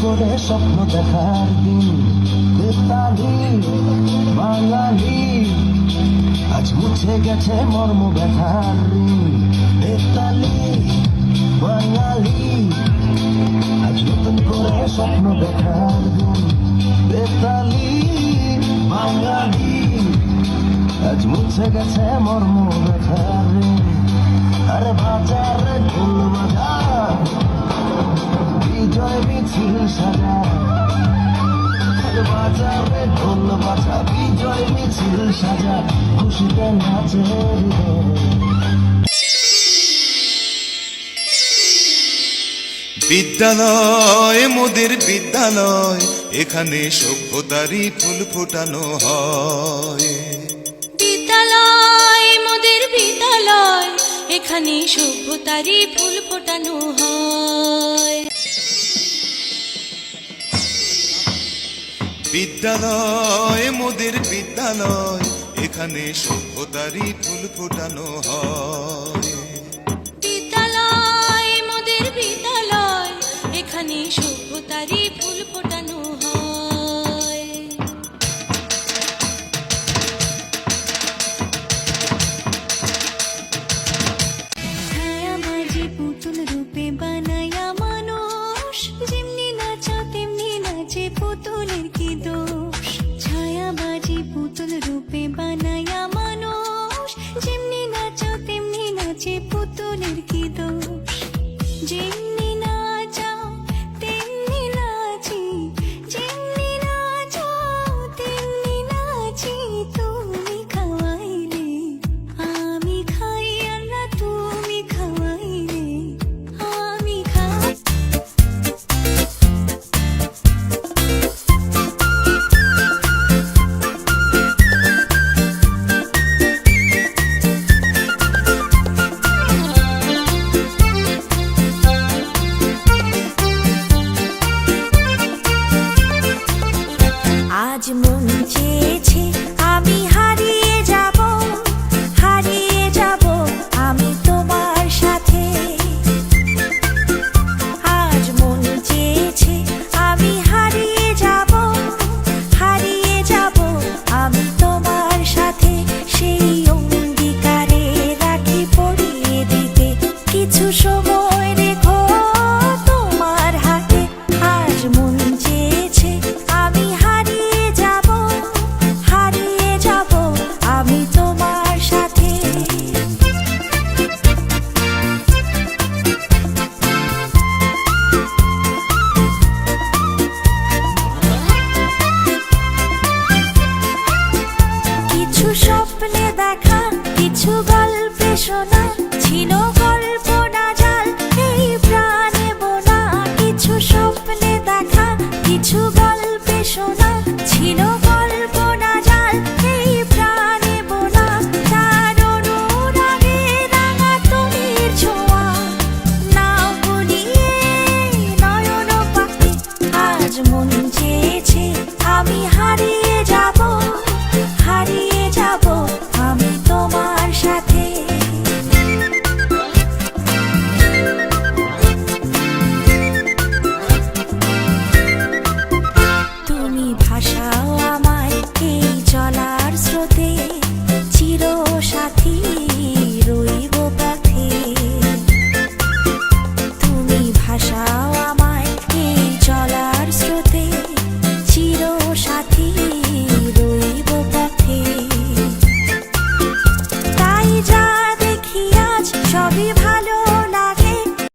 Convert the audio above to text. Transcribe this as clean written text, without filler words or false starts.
করে স্বপ্ন দেখার দিন। বেতালি বাঙালি আজ মুছে গেছে মর্ম ব্যথার ঋণ। বেতালি বাঙালি আজ নতুন করে স্বপ্ন দেখার দিন। বেতালি বাঙালি আজ মুছে গেছে মর্ম ব্যথার ঋণ। আরে বাজারে ঢোল বাজা বিজয় মিছিল সাজা। বাজারে ঢোল বাজা বিজয় মিছিল সাজা, খুশিতে নাচে হৃদয়। বিদ্যালয় মোদের বিদ্যালয়, এখানে সভ্যতারই ফুল ফোটানো হয়। বিদ্যালয় মোদের বিদ্যালয়, এখানে সভ্যতারই ফুল ফোটানো হয়। বিদ্যালয় মোদের বিদ্যালয়, এখানে সভ্যতারই ফুল ফোটানো হয়। বিদ্যালয় মোদের বিদ্যালয়, এখানে সভ্যতারই ফুল ফোটানো হয়। ছায়াবাজি পুতুল রূপে বানায়া মানুষ, যেমনি নাচো তেমনি নাচে পুতুলের কি দোষ। ছায়াবাজি পুতুল রূপে বানায়া মানুষ, যেমনি নাচো তেমনি নাচে পুতুলের কি দোষ। যেমনি নাচাও তেমনি নাচি, যেমনি নাচো তেমনি নাচি। তুমি খাওয়াইলে আমি খাই, আর না তুমি খাওয়াইলে আমি খাই। আজ মন চেয়েছে আমি হারিয়ে যাব, হারিয়ে যাব আমি তোমার সাথে। আজ মন চেয়েছে আমি হারিয়ে যাব, হারিয়ে যাব আমি তোমার সাথে। সেই অঙ্গীকারে রাখি পরিয়ে দিতে কিছু সময় রেখো তোমার হাতে। আজ মন চেয়েছে আমি হারিয়ে যাব, হারিয়ে যাব আমি তোমার সাথে। কিছু স্বপ্নে দেখা, কিছু গল্পে শোনা, ছিল গল্প না জাল এই প্রাণে বোনা। কিছু স্বপ্নে দেখা, কিছু গল্পে শোনা, ছিল গল্প না জাল এই প্রাণে বোনা। তার অনুরাগে রাঙা তুলির ছোঁয়া, না বলিয়ে নয়ন পাখি। আজ মন